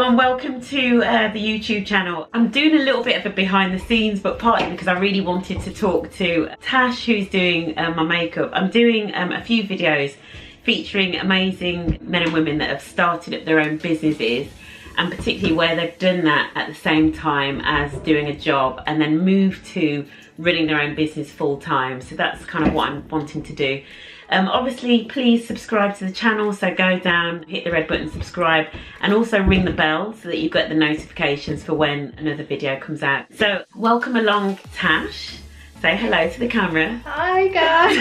everyone, welcome to the YouTube channel. I'm doing a little bit of a behind the scenes, but partly because I really wanted to talk to Tash, who's doing my makeup. I'm doing a few videos featuring amazing men and women that have started up their own businesses, and particularly where they've done that at the same time as doing a job and then moved to running their own business full time. So that's kind of what I'm wanting to do. Obviously, please subscribe to the channel, so go down, hit the red button, subscribe, and also ring the bell so that you get the notifications for when another video comes out. So welcome along, Tash. Say hello to the camera. Hi guys.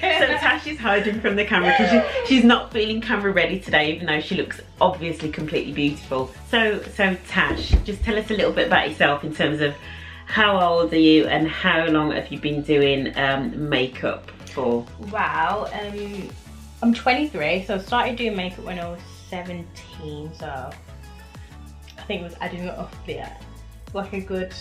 So Tash is hiding from the camera because she's not feeling camera ready today, even though she looks obviously completely beautiful. So Tash, just tell us a little bit about yourself in terms of how old are you and how long have you been doing makeup for? Wow, I'm 23, so I started doing makeup when I was 17, so I think it was adding it up there. Like a good,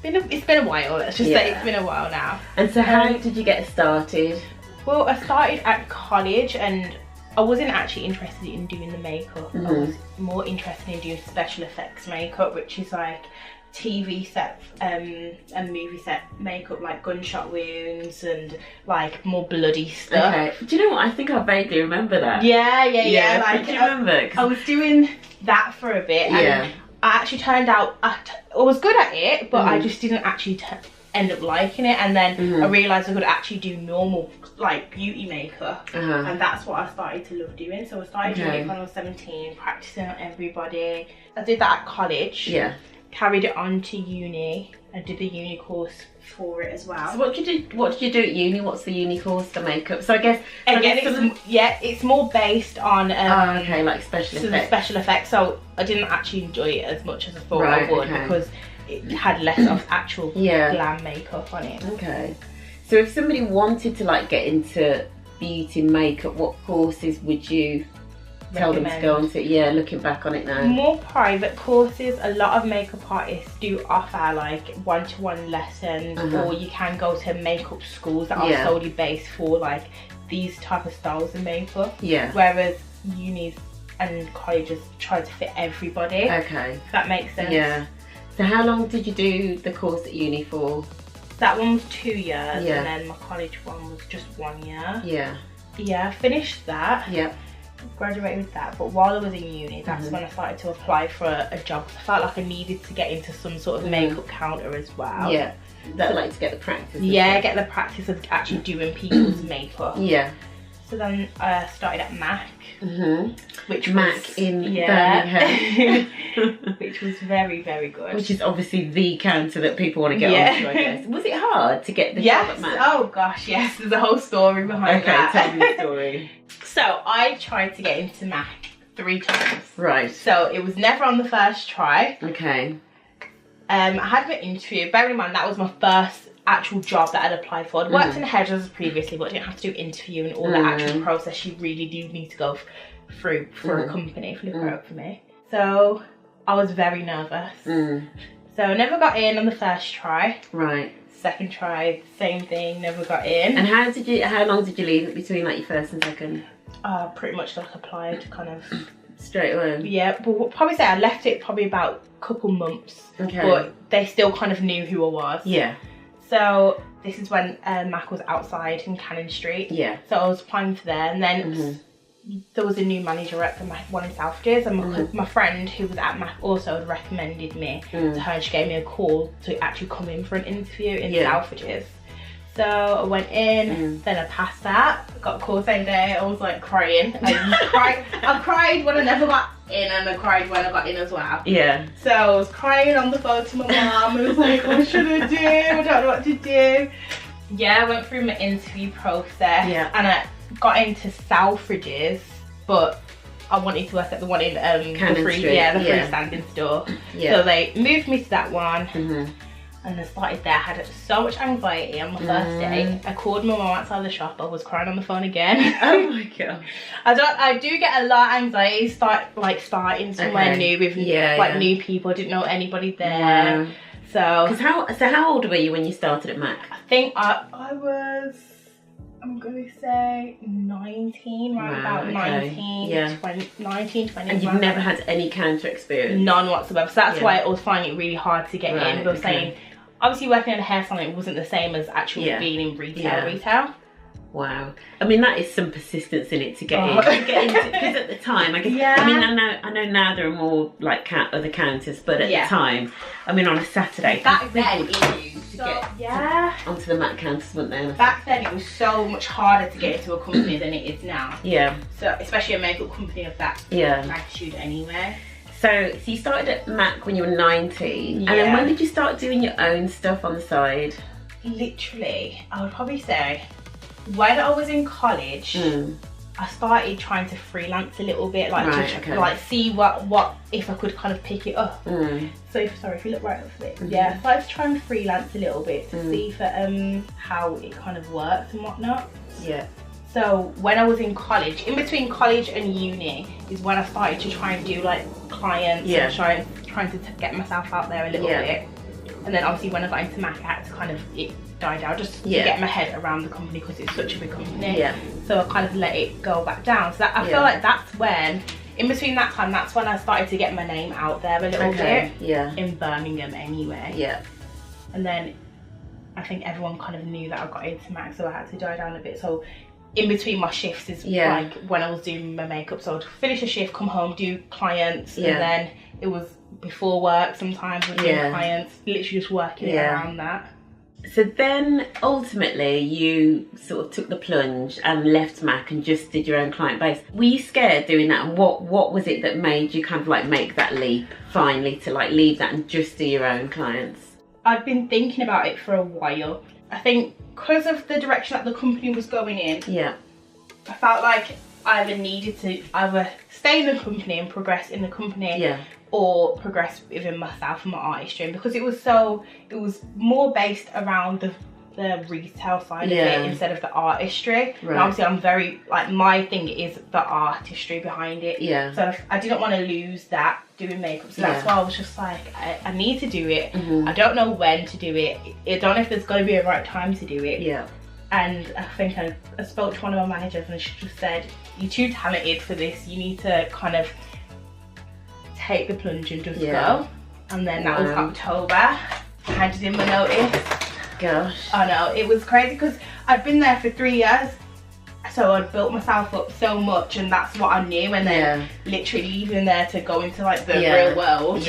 it's been a while, let's just say it's been a while now. And so how did you get started? Well, I started at college and I wasn't actually interested in doing the makeup. I was more interested in doing special effects makeup, which is like TV set and movie set makeup, like gunshot wounds and like more bloody stuff. Okay. Do you know what? I think I vaguely remember that. Yeah. Like, do you remember? I was doing that for a bit, and I actually turned out I was good at it, but I just didn't actually end up liking it. And then I realised I could actually do normal like beauty makeup, and that's what I started to love doing. So I started doing it when I was 17, practicing on everybody. I did that at college. Yeah. Carried it on to uni. I did the uni course for it as well. So what did you do at uni? What's the uni course for makeup? So I guess it's more based on like special effects. Special effects. So I didn't actually enjoy it as much as I thought I would, because it had less of actual glam makeup on it. Okay. So if somebody wanted to like get into beauty makeup, what courses would you tell them to go on to? Yeah, looking back on it now. More private courses. A lot of makeup artists do offer like one-to-one lessons, or you can go to makeup schools that are solely based for like these type of styles of makeup. Yeah. Whereas unis and colleges try to fit everybody. Okay. If that makes sense. Yeah. So how long did you do the course at uni for? That one was 2 years, and then my college one was just 1 year. Yeah. Yeah, I finished that. Yeah. Graduated with that, but while I was in uni, that's when I started to apply for a job, because I felt like I needed to get into some sort of makeup counter as well. Yeah, that like to get the practice. Yeah, get the practice of actually doing people's makeup. Yeah. So then I started at Mac, which was in Birmingham, which was very, very good. Which is obviously the counter that people want to get onto, I guess. Was it hard to get the job at Mac? Oh gosh, yes. There's a whole story behind that. Okay, tell me the story. So I tried to get into Mac 3 times. Right. So it was never on the first try. Okay. I had my interview. Bear in mind, that was my first actual job that I'd applied for. I'd worked in hairdressers previously, but I didn't have to do interview and all the actual process you really do need to go through for a company if it worked for me. So I was very nervous. So I never got in on the first try. Right. Second try, same thing, never got in. And how long did you leave it between like your first and second? Pretty much like applied kind of straight away. Yeah, but we'll probably say I left it probably about a couple months. Okay. But they still kind of knew who I was. Yeah. So this is when Mac was outside in Canon Street. Yeah. So I was applying for there, and then there was a new manager at the Mac one in Selfridges, and my friend who was at Mac also had recommended me to her, and she gave me a call to actually come in for an interview in Selfridges. So I went in, then I passed that, got a call same day. I was like crying. I cried when I never got in, and I cried when I got in as well. Yeah. So I was crying on the phone to my mum. I was like, what should I do? I don't know what to do. Yeah, I went through my interview process, and I got into Selfridges, but I wanted to work at the one in the freestanding store. Yeah. So they moved me to that one. And I started there. I had so much anxiety on my first day. I called my mum outside the shop. I was crying on the phone again. Oh my god. I do get a lot of anxiety starting somewhere new with new people. I didn't know anybody there. So how old were you when you started at Mac? I think I was I'm going to say 19, about 19, 20, 19, 20. And you've never had any counter experience? None whatsoever. So that's why I was finding it really hard to get in. But saying, obviously working in a hair salon, it wasn't the same as actually being in retail. Wow. I mean, that is some persistence in it to get in. Because at the time, I guess, I mean, I know now there are more like other counters, but at the time, I mean, on a Saturday, back then it used to get onto the mat counters, weren't they? Back then it was so much harder to get into a company than it is now. Yeah. So especially a makeup company of that magnitude anyway. So you started at MAC when you were 19, and then when did you start doing your own stuff on the side? Literally, I would probably say when I was in college, I started trying to freelance a little bit, like like see what if I could kind of pick it up. So if you look right up for it, I started to try and freelance a little bit to see for how it kind of works and whatnot. Yeah. So when I was in college, in between college and uni, is when I started to try and do like clients and trying to get myself out there a little bit. And then obviously when I got into MAC, I had to kind of died out just to get my head around the company because it's such a big company. So I kind of let it go back down. So that, I feel like that's when, in between that time, that's when I started to get my name out there a little bit. In Birmingham anyway. And then I think everyone kind of knew that I got into MAC, so I had to die down a bit. So in between my shifts is like when I was doing my makeup. So I'd finish a shift, come home, do clients, and then it was before work sometimes with doing clients, literally just working around that. So then ultimately you sort of took the plunge and left MAC and just did your own client base. Were you scared doing that? And what was it that made you kind of like make that leap finally to like leave that and just do your own clients? I'd been thinking about it for a while. I think because of the direction that the company was going in, I felt like I either needed to stay in the company and progress in the company, or progress within myself and my artistry. And because it was more based around the retail side of it instead of the artistry. And obviously I'm very, like, my thing is the artistry behind it. So I didn't want to lose that doing makeup. So that's why I was just like, I need to do it. I don't know when to do it. I don't know if there's got to be a right time to do it. And I think I spoke to one of my managers and she just said, you're too talented for this. You need to kind of take the plunge and just go. And then that was October. I handed in my notice. Gosh. I know, it was crazy because I'd been there for 3 years. So I'd built myself up so much and that's what I knew. And then literally leaving there to go into like the real world.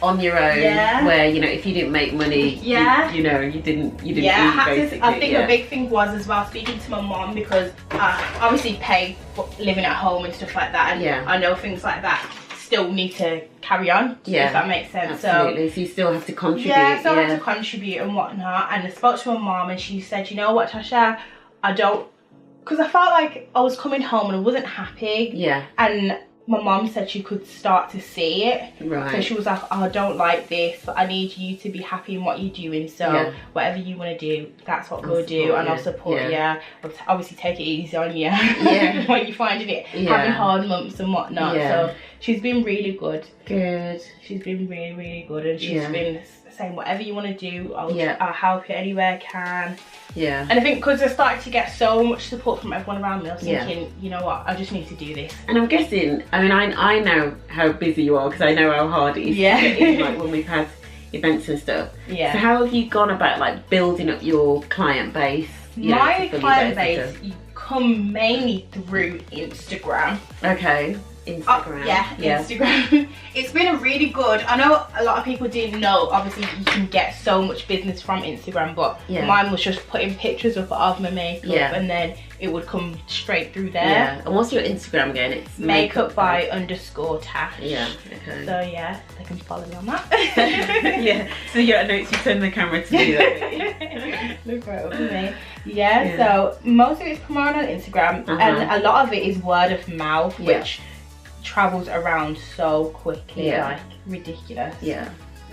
On your own, where, you know, if you didn't make money, you didn't eat, basically. I think the big thing was as well speaking to my mom, because I obviously pay for living at home and stuff like that, and I know things like that still need to carry on, if that makes sense. Absolutely. So you still have to contribute. I still have to contribute and whatnot. And I spoke to my mom and she said, you know what, Tasha, because I felt like I was coming home and I wasn't happy. And my mom said she could start to see it. So she was like, oh, I don't like this, but I need you to be happy in what you're doing. So whatever you want to do, that's what we'll do. And I'll support you. Obviously take it easy on you when you're finding it, having hard months and whatnot. So she's been really good. She's been really, really good. And she's been saying, whatever you want to do, I'll help you anywhere I can. And I think because I started to get so much support from everyone around me, I was thinking, you know what, I just need to do this. And I'm guessing, I mean, I know how busy you are because I know how hard it is to get in, like when we've had events and stuff. So how have you gone about like building up your client base? My client base, you come mainly through Instagram. Instagram. Instagram. It's been a really good, I know a lot of people didn't know, obviously you can get so much business from Instagram, but mine was just putting pictures up of my makeup and then it would come straight through there. And what's your Instagram again? It's makeup by _Tash. So they can follow me on that. So I know you turn the camera to do that. Look right over me. So most of it's promoted on Instagram and a lot of it is word of mouth, which travels around so quickly, like ridiculous.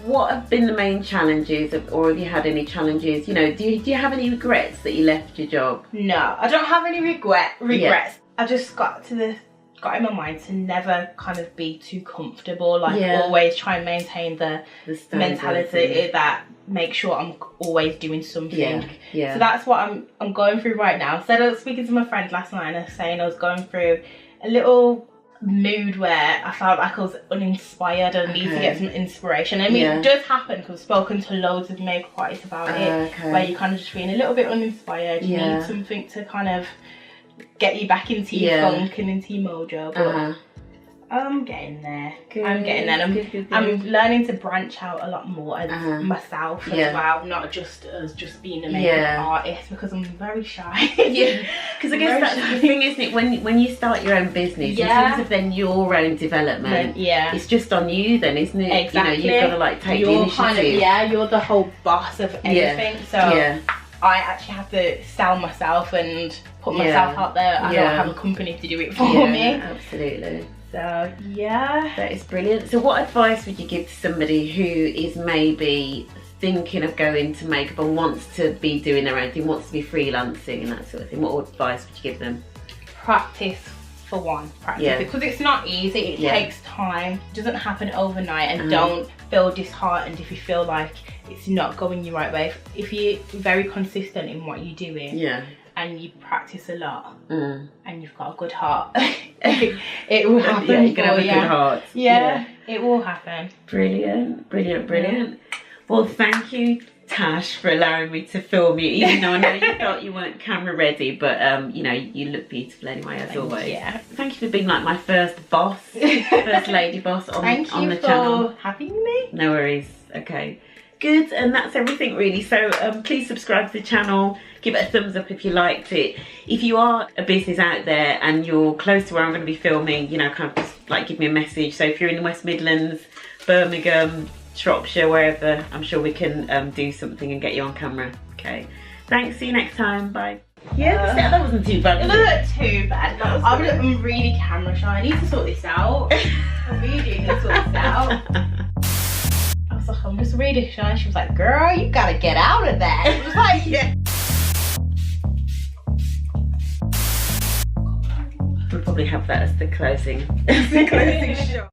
What have been the main challenges, or have you had any challenges? You know, do you have any regrets that you left your job? No, I don't have any regrets. I just got to the got in my mind to never kind of be too comfortable, like always try and maintain the mentality that make sure I'm always doing something. So that's what I'm going through right now. So I was speaking to my friend last night and I was saying I was going through a little mood where I felt like I was uninspired and need to get some inspiration. I mean, it does happen because I've spoken to loads of makeup artists about it, where you're kind of just feeling a little bit uninspired. You need something to kind of get you back into your funk and into your mojo. But I'm getting there. I'm getting there. I'm learning to branch out a lot more as myself as well, not just as just being a makeup artist, because I'm very shy. Because I guess that's the thing, isn't it? When you start your own business, in terms of then your own development, it's just on you then, isn't it? Exactly. You know, you've got to like take the initiative. You're the whole boss of everything. So I actually have to sell myself and put myself out there. I don't have a company to do it for me. Absolutely. So that is brilliant. So what advice would you give to somebody who is maybe thinking of going to makeup and wants to be doing their own thing, wants to be freelancing and that sort of thing? What advice would you give them? Practice, for one. Practice, because it's not easy. It takes time. It doesn't happen overnight, and don't feel disheartened if you feel like it's not going your right way. If you're very consistent in what you're doing, and you practice a lot, and you've got a good heart, it will happen. You can have a good heart. It will happen. Brilliant, brilliant, brilliant. Well, thank you, Tash, for allowing me to film you, even though I know you felt you weren't camera ready, but you know, you look beautiful anyway, as always. Thank you for being like my first boss, first lady boss on the channel. Thank you for having me. No worries. Okay. Good, and that's everything really. So please subscribe to the channel, give it a thumbs up if you liked it. If you are a business out there and you're close to where I'm going to be filming, you know, kind of just like give me a message. So if you're in the West Midlands, Birmingham, Shropshire, wherever, I'm sure we can do something and get you on camera. Okay, thanks, see you next time, bye. That wasn't too bad. It wasn't too bad. I'm really camera shy. I need to sort this out. I really need to sort this out. I was like, I'm just really shy. She was like, girl, you gotta get out of that. I was like, We'll probably have that as the closing. shot.